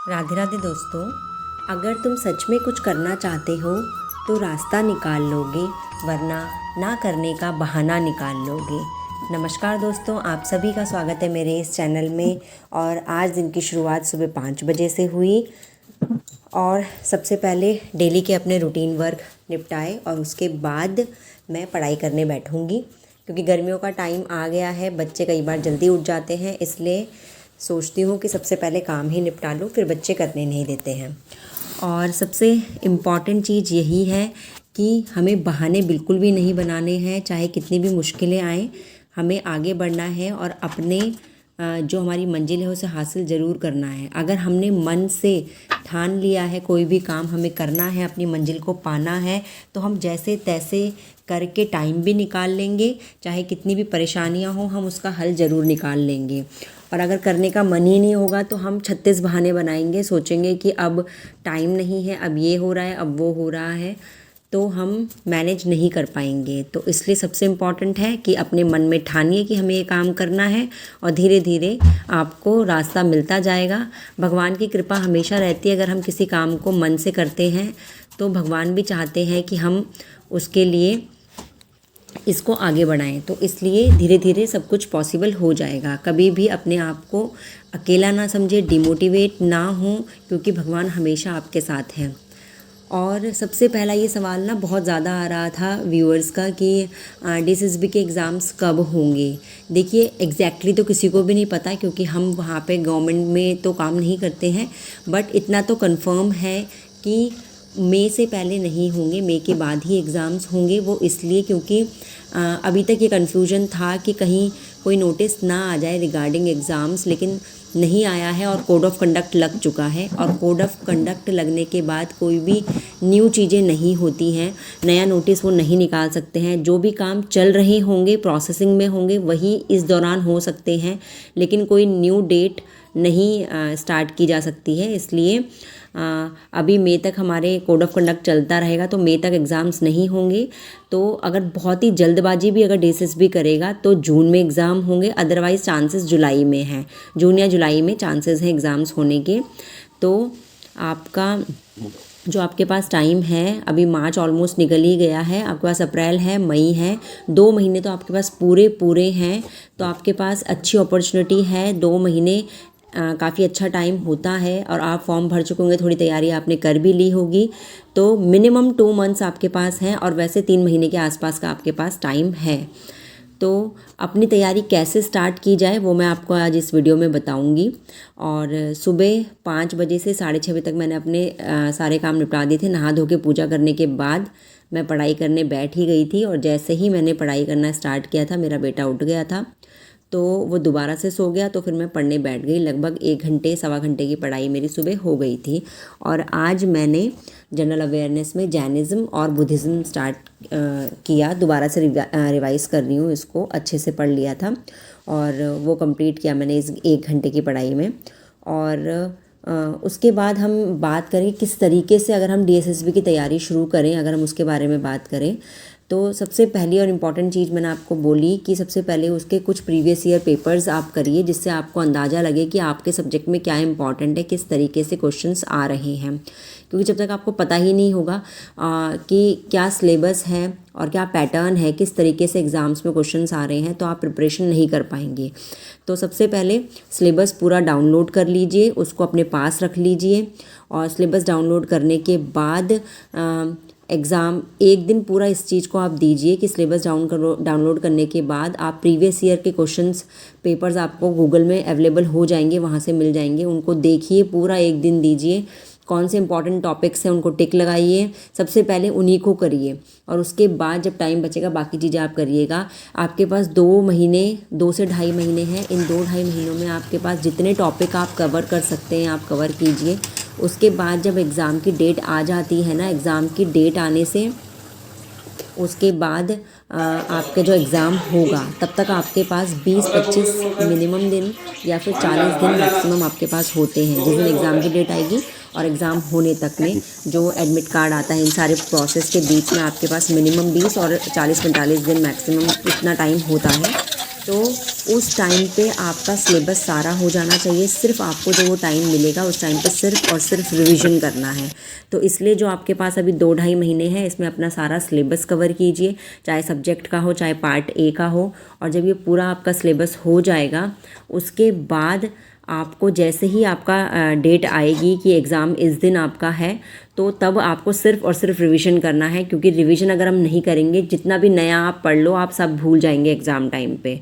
राधे राधे दोस्तों। अगर तुम सच में कुछ करना चाहते हो तो रास्ता निकाल लोगे, वरना ना करने का बहाना निकाल लोगे। नमस्कार दोस्तों, आप सभी का स्वागत है मेरे इस चैनल में। और आज दिन की शुरुआत सुबह 5 बजे से हुई और सबसे पहले डेली के अपने रूटीन वर्क निपटाए और उसके बाद मैं पढ़ाई करने बैठूंगी, क्योंकि गर्मियों का टाइम आ गया है। बच्चे कई बार जल्दी उठ जाते हैं, इसलिए सोचती हूँ कि सबसे पहले काम ही निपटा लूँ, फिर बच्चे करने नहीं देते हैं। और सबसे इम्पॉर्टेंट चीज़ यही है कि हमें बहाने बिल्कुल भी नहीं बनाने हैं, चाहे कितनी भी मुश्किलें आएँ। हमें आगे बढ़ना है और अपने जो हमारी मंजिल है उसे हासिल ज़रूर करना है। अगर हमने मन से ठान लिया है कोई भी काम हमें करना है, अपनी मंजिल को पाना है, तो हम जैसे तैसे करके टाइम भी निकाल लेंगे। चाहे कितनी भी परेशानियां हो, हम उसका हल ज़रूर निकाल लेंगे। और अगर करने का मन ही नहीं होगा तो हम 36 बहाने बनाएंगे, सोचेंगे कि अब टाइम नहीं है, अब ये हो रहा है, अब वो हो रहा है, तो हम मैनेज नहीं कर पाएंगे। तो इसलिए सबसे इम्पॉर्टेंट है कि अपने मन में ठानिए कि हमें ये काम करना है और धीरे धीरे आपको रास्ता मिलता जाएगा। भगवान की कृपा हमेशा रहती है। अगर हम किसी काम को मन से करते हैं तो भगवान भी चाहते हैं कि हम उसके लिए इसको आगे बढ़ाएं। तो इसलिए धीरे धीरे सब कुछ पॉसिबल हो जाएगा। कभी भी अपने आप को अकेला ना समझे, डिमोटिवेट ना हो, क्योंकि भगवान हमेशा आपके साथ हैं। और सबसे पहला ये सवाल ना बहुत ज़्यादा आ रहा था व्यूअर्स का कि DSSB के एग्ज़ाम्स कब होंगे। देखिए एग्जैक्टली तो किसी को भी नहीं पता, क्योंकि हम वहाँ पे गवर्नमेंट में तो काम नहीं करते हैं। बट इतना तो कंफर्म है कि मई से पहले नहीं होंगे, मई के बाद ही एग्ज़ाम्स होंगे। वो इसलिए क्योंकि अभी तक ये कन्फ्यूजन था कि कहीं कोई नोटिस ना आ जाए रिगार्डिंग एग्ज़ाम्स, लेकिन नहीं आया है और कोड ऑफ कंडक्ट लग चुका है। और कोड ऑफ कंडक्ट लगने के बाद कोई भी न्यू चीज़ें नहीं होती हैं, नया नोटिस वो नहीं निकाल सकते हैं। जो भी काम चल रहे होंगे, प्रोसेसिंग में होंगे, वही इस दौरान हो सकते हैं, लेकिन कोई न्यू डेट नहीं स्टार्ट की जा सकती है। इसलिए अभी मई तक हमारे कोड ऑफ कंडक्ट चलता रहेगा, तो मई तक एग्ज़ाम्स नहीं होंगे। तो अगर बहुत ही जल्दबाजी भी अगर DSSB करेगा तो जून में एग्ज़ाम होंगे, अदरवाइज़ चांसेस जुलाई में हैं। जून या जुलाई में चांसेस हैं एग्ज़ाम्स होने के। तो आपका जो आपके पास टाइम है, अभी मार्च ऑलमोस्ट निकल ही गया है, आपके पास अप्रैल है, मई है, 2 महीने तो आपके पास पूरे हैं। तो आपके पास अच्छी अपॉर्चुनिटी है। 2 महीने काफ़ी अच्छा टाइम होता है और आप फॉर्म भर चुके होंगे, थोड़ी तैयारी आपने कर भी ली होगी। तो मिनिमम 2 मंथ्स आपके पास हैं और वैसे 3 महीने के आसपास का आपके पास टाइम है। तो अपनी तैयारी कैसे स्टार्ट की जाए वो मैं आपको आज इस वीडियो में बताऊंगी। और सुबह 5 बजे से 6:30 बजे तक मैंने अपने सारे काम निपटा दिए थे। नहा धो के पूजा करने के बाद मैं पढ़ाई करने बैठ ही गई थी। और जैसे ही मैंने पढ़ाई करना स्टार्ट किया था, मेरा बेटा उठ गया था, तो वो दोबारा से सो गया। तो फिर मैं पढ़ने बैठ गई। लगभग 1 घंटे सवा घंटे की पढ़ाई मेरी सुबह हो गई थी। और आज मैंने जनरल अवेयरनेस में जैनिज़्म और बुद्धिज़्म स्टार्ट किया। दोबारा से रिवाइज कर रही हूँ, इसको अच्छे से पढ़ लिया था और वो कंप्लीट किया मैंने इस 1 घंटे की पढ़ाई में। और उसके बाद हम बात करें किस तरीके से अगर हम DSSB की तैयारी शुरू करें, अगर हम उसके बारे में बात करें, तो सबसे पहली और इम्पॉर्टेंट चीज़ मैंने आपको बोली कि सबसे पहले उसके कुछ प्रीवियस ईयर पेपर्स आप करिए, जिससे आपको अंदाज़ा लगे कि आपके सब्जेक्ट में क्या इंपॉर्टेंट है, किस तरीके से क्वेश्चंस आ रहे हैं। क्योंकि जब तक आपको पता ही नहीं होगा कि क्या सिलेबस है और क्या पैटर्न है, किस तरीके से एग्ज़ाम्स में क्वेश्चंस आ रहे हैं, तो आप प्रिपरेशन नहीं कर पाएंगे। तो सबसे पहले सिलेबस पूरा डाउनलोड कर लीजिए, उसको अपने पास रख लीजिए। और सिलेबस डाउनलोड करने के बाद एग्ज़ाम एक दिन पूरा इस चीज़ को आप दीजिए कि सिलेबस डाउनलोड करने के बाद आप प्रीवियस ईयर के क्वेश्चंस पेपर्स आपको गूगल में अवेलेबल हो जाएंगे, वहाँ से मिल जाएंगे, उनको देखिए। पूरा एक दिन दीजिए, कौन से इंपॉर्टेंट टॉपिक्स हैं उनको टिक लगाइए, सबसे पहले उन्हीं को करिए। और उसके बाद जब टाइम बचेगा बाकी चीज़ें आप करिएगा। आपके पास 2 महीने, 2 से ढाई महीने हैं। इन 2-2.5 महीनों में आपके पास जितने टॉपिक आप कवर कर सकते हैं आप कवर कीजिए। उसके बाद जब एग्ज़ाम की डेट आ जाती है ना, एग्ज़ाम की डेट आने से उसके बाद आपके जो एग्ज़ाम होगा तब तक आपके पास 20-25 मिनिमम दिन या फिर 40 दिन मैक्सिमम आपके पास होते हैं। जिस दिन एग्ज़ाम की डेट आएगी और एग्ज़ाम होने तक में जो एडमिट कार्ड आता है, इन सारे प्रोसेस के बीच में आपके पास मिनिमम 20 और 40-45 दिन मैक्सिमम इतना टाइम होता है। तो उस टाइम पे आपका सिलेबस सारा हो जाना चाहिए। सिर्फ आपको जो वो टाइम मिलेगा उस टाइम पे सिर्फ और सिर्फ रिवीजन करना है। तो इसलिए जो आपके पास अभी 2-2.5 महीने हैं, इसमें अपना सारा सिलेबस कवर कीजिए, चाहे सब्जेक्ट का हो चाहे पार्ट ए का हो। और जब ये पूरा आपका सिलेबस हो जाएगा उसके बाद आपको जैसे ही आपका डेट आएगी कि एग्ज़ाम इस दिन आपका है, तो तब आपको सिर्फ और सिर्फ रिवीजन करना है। क्योंकि रिवीजन अगर हम नहीं करेंगे, जितना भी नया आप पढ़ लो आप सब भूल जाएंगे एग्ज़ाम टाइम पे।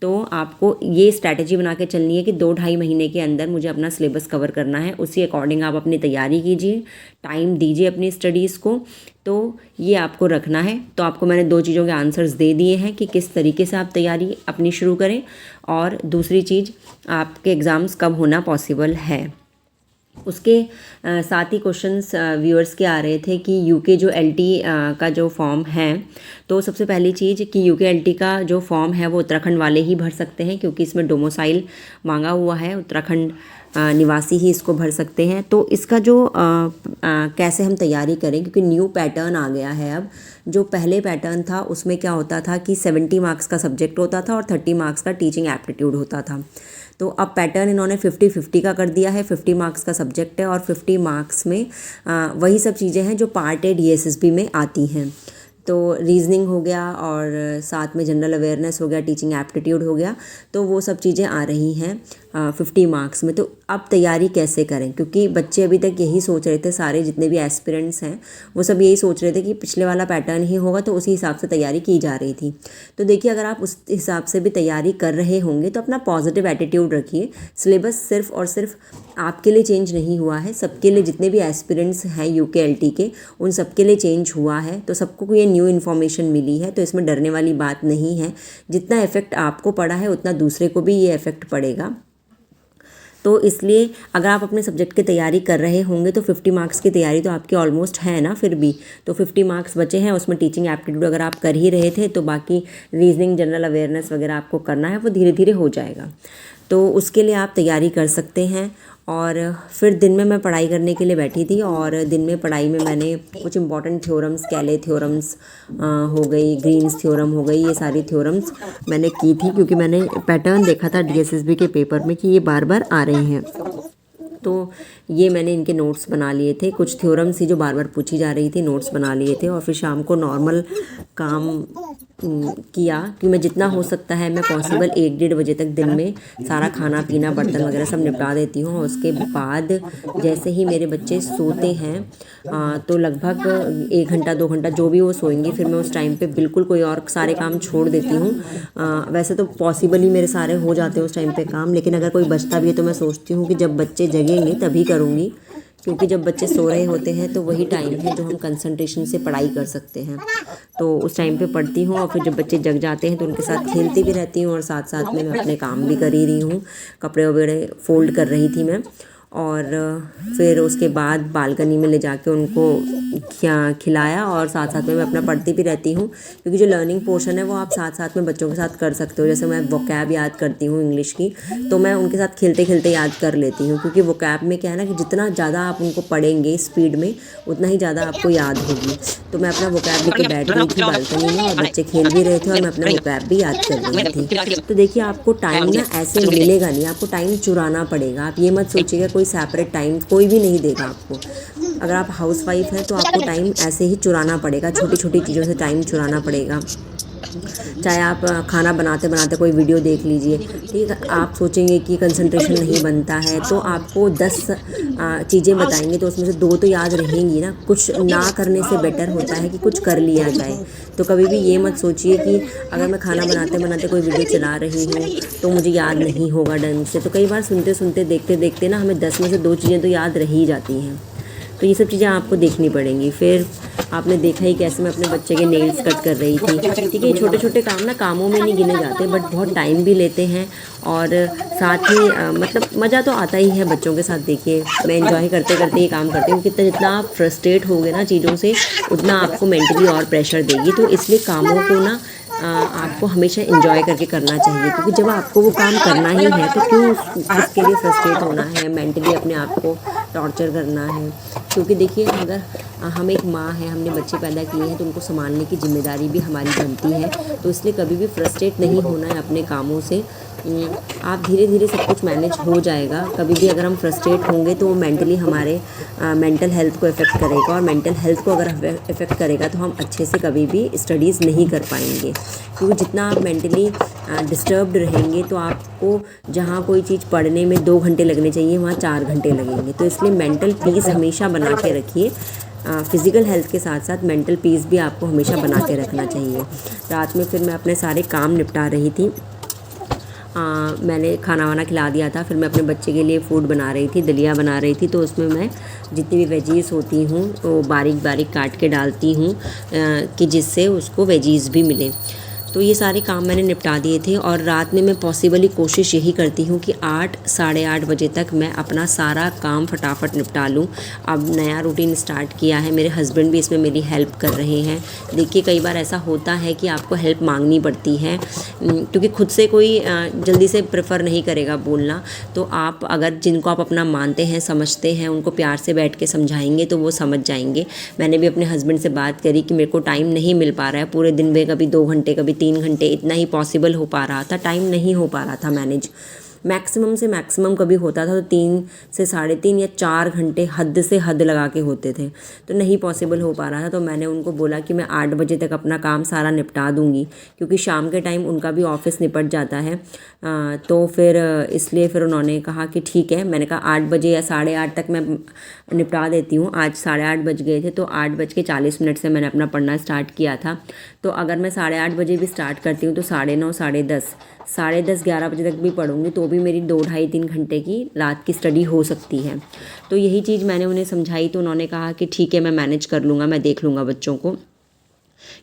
तो आपको ये स्ट्रैटेजी बना के चलनी है कि 2-2.5 महीने के अंदर मुझे अपना सिलेबस कवर करना है। उसी अकॉर्डिंग आप अपनी तैयारी कीजिए, टाइम दीजिए अपनी स्टडीज़ को। तो ये आपको रखना है। तो आपको मैंने 2 चीज़ों के आंसर्स दे दिए हैं कि किस तरीके से आप तैयारी अपनी शुरू करें, और दूसरी चीज़ आपके एग्ज़ाम्स कब होना पॉसिबल है। उसके साथ ही क्वेश्चंस व्यूअर्स के आ रहे थे कि यूके जो एलटी का जो फॉर्म है, तो सबसे पहली चीज़ कि यूके एलटी का जो फॉर्म है वो उत्तराखंड वाले ही भर सकते हैं, क्योंकि इसमें डोमिसाइल मांगा हुआ है, उत्तराखंड निवासी ही इसको भर सकते हैं। तो इसका जो कैसे हम तैयारी करें, क्योंकि न्यू पैटर्न आ गया है अब। जो पहले पैटर्न था उसमें क्या होता था कि 70 मार्क्स का सब्जेक्ट होता था और 30 मार्क्स का टीचिंग एप्टीट्यूड होता था। तो अब पैटर्न इन्होंने 50-50 का कर दिया है। 50 मार्क्स का सब्जेक्ट है और 50 मार्क्स में वही सब चीज़ें हैं जो पार्ट ए डीएसएसबी में आती हैं। तो रीजनिंग हो गया और साथ में जनरल अवेयरनेस हो गया, टीचिंग एप्टीट्यूड हो गया। तो वो सब चीज़ें आ रही हैं 50 मार्क्स में। तो अब तैयारी कैसे करें, क्योंकि बच्चे अभी तक यही सोच रहे थे, सारे जितने भी एस्पिरेंट्स हैं वो सब यही सोच रहे थे कि पिछले वाला पैटर्न ही होगा, तो उसी हिसाब से तैयारी की जा रही थी। तो देखिए, अगर आप उस हिसाब से भी तैयारी कर रहे होंगे तो अपना पॉजिटिव एटीट्यूड रखिए। सिलेबस सिर्फ और सिर्फ आपके लिए चेंज नहीं हुआ है, सबके लिए, जितने भी एस्पिरेंट्स हैं यूकेएलटी के उन सबके लिए चेंज हुआ है। तो सबको ये न्यू इन्फॉर्मेशन मिली है, तो इसमें डरने वाली बात नहीं है। जितना इफेक्ट आपको पड़ा है उतना दूसरे को भी ये इफेक्ट पड़ेगा। तो इसलिए अगर आप अपने सब्जेक्ट की तैयारी कर रहे होंगे तो 50 मार्क्स की तैयारी तो आपकी ऑलमोस्ट है ना, फिर भी तो 50 मार्क्स बचे हैं। उसमें टीचिंग एप्टीट्यूड अगर आप कर ही रहे थे तो बाकी रीजनिंग, जनरल अवेयरनेस वगैरह आपको करना है, वो धीरे धीरे हो जाएगा। तो उसके लिए आप तैयारी कर सकते हैं। और फिर दिन में मैं पढ़ाई करने के लिए बैठी थी, और दिन में पढ़ाई में मैंने कुछ इंपॉर्टेंट थ्योरम्स, कैले थ्योरम्स हो गई, ग्रीन्स थ्योरम हो गई, ये सारी थ्योरम्स मैंने की थी, क्योंकि मैंने पैटर्न देखा था डीएसएसबी के पेपर में कि ये बार बार आ रहे हैं। तो ये मैंने इनके नोट्स बना लिए थे। कुछ थ्योरम्स ही जो बार बार पूछी जा रही थी, नोट्स बना लिए थे। और फिर शाम को नॉर्मल काम किया कि मैं जितना हो सकता है मैं पॉसिबल 1-1:30 बजे तक दिन में सारा खाना पीना, बर्तन वगैरह सब निपटा देती हूँ। और उसके बाद जैसे ही मेरे बच्चे सोते हैं तो लगभग 1 घंटा 2 घंटा जो भी वो सोएंगे, फिर मैं उस टाइम पे बिल्कुल कोई और सारे काम छोड़ देती हूँ। वैसे तो पॉसिबल ही मेरे सारे हो जाते हैं उस टाइम पे काम, लेकिन अगर कोई बचता भी है तो मैं सोचती हूँ कि जब बच्चे जगेंगे तभी करूँगी, क्योंकि जब बच्चे सो रहे होते हैं तो वही टाइम है जो हम कंसंट्रेशन से पढ़ाई कर सकते हैं। तो उस टाइम पे पढ़ती हूँ, और फिर जब बच्चे जग जाते हैं तो उनके साथ खेलती भी रहती हूँ, और साथ साथ में मैं अपने काम भी कर ही रही हूँ। कपड़े वगैरह फोल्ड कर रही थी मैं। और फिर उसके बाद बालकनी में ले जाके उनको खिलाया, और साथ साथ में मैं अपना पढ़ती भी रहती हूँ, क्योंकि जो लर्निंग पोर्शन है वो आप साथ साथ में बच्चों के साथ कर सकते हो। जैसे मैं वोकैब याद करती हूँ इंग्लिश की, तो मैं उनके साथ खेलते खेलते याद कर लेती हूँ, क्योंकि वोकैब में क्या है ना कि जितना ज़्यादा आप उनको पढ़ेंगे स्पीड में उतना ही ज़्यादा आपको याद होगी। तो मैं अपना वोकैब लेके बैठ गई थी बालकनी में, और बच्चे खेल भी रहे थे और मैं अपना वोकैब भी याद कर रही थी। तो देखिए, आपको टाइम ना ऐसे मिलेगा नहीं, आपको टाइम चुराना पड़ेगा। आप ये मत सोचिएगा कोई सेपरेट टाइम कोई भी नहीं देगा आपको। अगर आप हाउसवाइफ हैं तो आपको टाइम ऐसे ही चुराना पड़ेगा, छोटी छोटी चीज़ों से टाइम चुराना पड़ेगा। चाहे आप खाना बनाते बनाते कोई वीडियो देख लीजिए, ठीक है। आप सोचेंगे कि कंसंट्रेशन नहीं बनता है, तो आपको 10 चीज़ें बताएंगे तो उसमें से 2 तो याद रहेंगी ना। कुछ ना करने से बेटर होता है कि कुछ कर लिया जाए। तो कभी भी ये मत सोचिए कि अगर मैं खाना बनाते बनाते कोई वीडियो चला रही हूँ तो मुझे याद नहीं होगा ढंग से। तो कई बार सुनते सुनते देखते देखते ना हमें 10 में से 2 चीज़ें तो याद रह ही जाती हैं। तो ये सब चीज़ें आपको देखनी पड़ेंगी। फिर आपने देखा ही कैसे मैं अपने बच्चे के नेल्स कट कर रही थी, ठीक है। छोटे छोटे काम ना कामों में नहीं गिने जाते, बट बहुत टाइम भी लेते हैं, और साथ ही मतलब मज़ा तो आता ही है बच्चों के साथ। देखिए, मैं एंजॉय करते करते ये काम करती हूँ। कितना जितना आप फ्रस्ट्रेट होगे ना चीज़ों से, उतना आपको मेंटली और प्रेशर देगी। तो इसलिए कामों को ना आपको हमेशा एंजॉय करके करना चाहिए, क्योंकि जब आपको वो काम करना ही है तो क्यों उसके लिए फ्रस्ट्रेट होना है, मेंटली अपने आप को टॉर्चर करना है। क्योंकि देखिए, अगर हम एक माँ है, हमने बच्चे पैदा किए हैं तो उनको संभालने की जिम्मेदारी भी हमारी बनती है। तो इसलिए कभी भी फ्रस्ट्रेट नहीं होना है अपने कामों से। आप धीरे धीरे सब कुछ मैनेज हो जाएगा। कभी भी अगर हम फ्रस्ट्रेट होंगे तो वो मेंटली हमारे मेंटल हेल्थ को इफ़ेक्ट करेगा, और मेंटल हेल्थ को अगर इफ़ेक्ट करेगा तो हम अच्छे से कभी भी स्टडीज़ नहीं कर पाएंगे। क्योंकि जितना आप मेंटली डिस्टर्ब्ड रहेंगे तो आपको जहाँ कोई चीज़ पढ़ने में 2 घंटे लगने चाहिए वहाँ 4 घंटे लगेंगे। तो इसलिए मेंटल पीस हमेशा बना के रखिए। फ़िज़िकल हेल्थ के साथ साथ मेंटल पीस भी आपको हमेशा बना के रखना चाहिए। रात में फिर मैं अपने सारे काम निपटा रही थी। मैंने खाना वाना खिला दिया था, फिर मैं अपने बच्चे के लिए फ़ूड बना रही थी, दलिया बना रही थी। तो उसमें मैं जितनी भी वेजीज़ होती हूँ वो बारीक बारीक काट के डालती हूँ कि जिससे उसको वेजीज़ भी मिले। तो ये सारे काम मैंने निपटा दिए थे, और रात में मैं पॉसिबली कोशिश यही करती हूँ कि 8 साढ़े 8 बजे तक मैं अपना सारा काम फटाफट निपटा लूँ। अब नया रूटीन स्टार्ट किया है, मेरे हस्बैंड भी इसमें मेरी हेल्प कर रहे हैं। देखिए कई बार ऐसा होता है कि आपको हेल्प मांगनी पड़ती है, क्योंकि खुद से कोई जल्दी से प्रेफर नहीं करेगा बोलना। तो आप अगर जिनको आप अपना मानते हैं, समझते हैं, उनको प्यार से बैठ के समझाएंगे तो वो समझ जाएंगे। मैंने भी अपने हस्बैंड से बात करी कि मेरे को टाइम नहीं मिल पा रहा है पूरे दिन में, कभी 2 घंटे कभी 3 घंटे, इतना ही पॉसिबल हो पा रहा था, टाइम नहीं हो पा रहा था मैनेज। मैक्सिमम से मैक्सिमम कभी होता था तो 3 से साढ़े 3 या 4 घंटे हद से हद लगा के होते थे, तो नहीं पॉसिबल हो पा रहा था। तो मैंने उनको बोला कि मैं 8 बजे तक अपना काम सारा निपटा दूंगी, क्योंकि शाम के टाइम उनका भी ऑफिस निपट जाता है। तो फिर इसलिए फिर उन्होंने कहा कि ठीक है। मैंने कहा 8 बजे या साढ़े 8 तक मैं निपटा देती हूँ। आज साढ़े 8 बज गए थे, तो 8:40 से मैंने अपना पढ़ना स्टार्ट किया था। तो अगर मैं साढ़े 8 बजे भी स्टार्ट करती हूँ तो 9:30 साढ़े 10 11 बजे तक भी पढ़ूंगी तो भी मेरी 2 ढाई 3 घंटे की रात की स्टडी हो सकती है। तो यही चीज़ मैंने उन्हें समझाई, तो उन्होंने कहा कि ठीक है मैं मैनेज कर लूँगा, मैं देख लूँगा बच्चों को।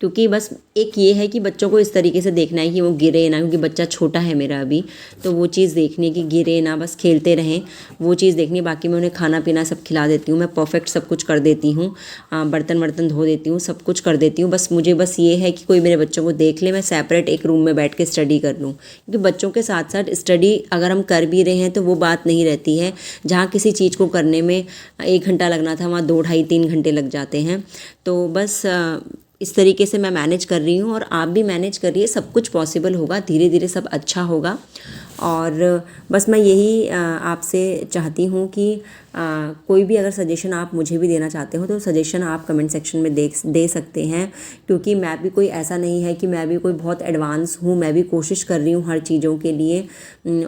क्योंकि बस एक ये है कि बच्चों को इस तरीके से देखना है कि वो गिरे ना, क्योंकि बच्चा छोटा है मेरा अभी, तो वो चीज़ देखनी है कि गिरे ना, बस खेलते रहें, वो चीज़ देखनी है। बाकी मैं उन्हें खाना पीना सब खिला देती हूँ, मैं परफेक्ट सब कुछ कर देती हूँ, बर्तन वर्तन धो देती हूँ, सब कुछ कर देती हूँ। बस ये है कि कोई मेरे बच्चों को देख ले, मैं सेपरेट एक रूम में बैठ के स्टडी कर लूँ। क्योंकि बच्चों के साथ साथ स्टडी अगर हम कर भी रहे हैं तो वो बात नहीं रहती है। जहाँ किसी चीज़ को करने में 1 घंटा लगना था वहाँ 2 ढाई 3 घंटे लग जाते हैं। तो बस इस तरीके से मैं मैनेज कर रही हूँ, और आप भी मैनेज करिए, सब कुछ पॉसिबल होगा, धीरे धीरे सब अच्छा होगा। और बस मैं यही आपसे चाहती हूँ कि कोई भी अगर सजेशन आप मुझे भी देना चाहते हो तो सजेशन आप कमेंट सेक्शन में दे सकते हैं। क्योंकि मैं भी कोई ऐसा नहीं है कि मैं भी कोई बहुत एडवांस हूँ, मैं भी कोशिश कर रही हूँ हर चीज़ों के लिए,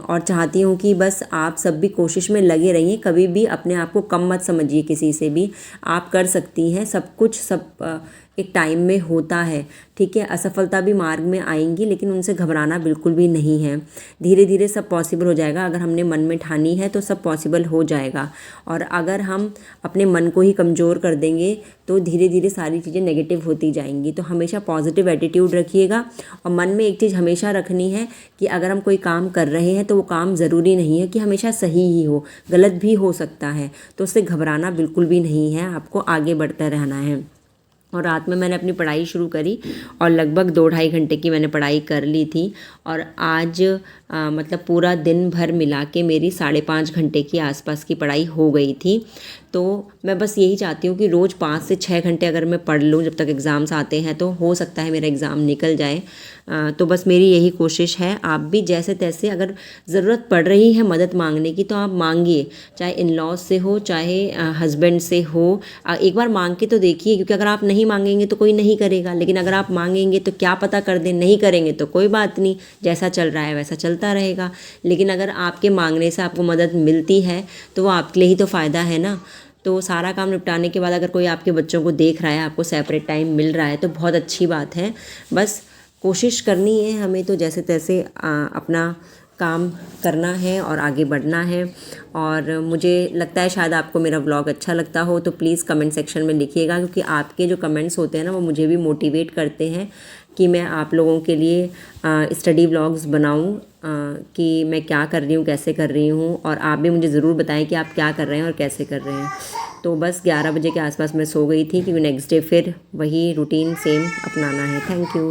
और चाहती हूँ कि बस आप सब भी कोशिश में लगे रहिए। कभी भी अपने आप को कम मत समझिए किसी से भी, आप कर सकती हैं सब कुछ, सब एक टाइम में होता है। ठीक है, असफलता भी मार्ग में आएंगी, लेकिन उनसे घबराना बिल्कुल भी नहीं है। धीरे धीरे सब पॉसिबल हो जाएगा। अगर हमने मन में ठानी है तो सब पॉसिबल हो जाएगा। और अगर हम अपने मन को ही कमज़ोर कर देंगे तो धीरे धीरे सारी चीज़ें नेगेटिव होती जाएंगी। तो हमेशा पॉजिटिव एटीट्यूड रखिएगा, और मन में एक चीज़ हमेशा रखनी है कि अगर हम कोई काम कर रहे हैं तो वो काम ज़रूरी नहीं है कि हमेशा सही ही हो, गलत भी हो सकता है। तो उससे घबराना बिल्कुल भी नहीं है, आपको आगे बढ़ते रहना है। और रात में मैंने अपनी पढ़ाई शुरू करी, और लगभग 2 ढाई घंटे की मैंने पढ़ाई कर ली थी। और आज मतलब पूरा दिन भर मिला के मेरी 5.5 घंटे की आसपास की पढ़ाई हो गई थी। तो मैं बस यही चाहती हूँ कि रोज़ 5 से 6 घंटे अगर मैं पढ़ लूँ जब तक एग्ज़ाम्स आते हैं, तो हो सकता है मेरा एग्ज़ाम निकल जाए। तो बस मेरी यही कोशिश है। आप भी जैसे तैसे अगर ज़रूरत पड़ रही है मदद मांगने की तो आप मांगिए, चाहे इन लॉज से हो, चाहे हस्बैंड से हो। एक बार मांग के तो देखिए, क्योंकि अगर आप नहीं मांगेंगे तो कोई नहीं करेगा, लेकिन अगर आप मांगेंगे तो क्या पता कर दें, नहीं करेंगे तो कोई बात नहीं, जैसा चल रहा है वैसा चलता रहेगा। लेकिन अगर आपके मांगने से आपको मदद मिलती है तो वो आपके लिए ही तो फ़ायदा है ना। तो सारा काम निपटाने के बाद अगर कोई आपके बच्चों को देख रहा है, आपको सेपरेट टाइम मिल रहा है, तो बहुत अच्छी बात है। बस कोशिश करनी है हमें, तो जैसे तैसे अपना काम करना है और आगे बढ़ना है। और मुझे लगता है शायद आपको मेरा व्लॉग अच्छा लगता हो, तो प्लीज़ कमेंट सेक्शन में लिखिएगा, क्योंकि आपके जो कमेंट्स होते हैं ना वो मुझे भी मोटिवेट करते हैं कि मैं आप लोगों के लिए स्टडी व्लॉग्स बनाऊं, कि मैं क्या कर रही हूँ, कैसे कर रही हूँ। और आप भी मुझे ज़रूर बताएं कि आप क्या कर रहे हैं और कैसे कर रहे हैं। तो बस 11 बजे के आसपास मैं सो गई थी, क्योंकि नेक्स्ट डे फिर वही रूटीन सेम अपनाना है। Thank you.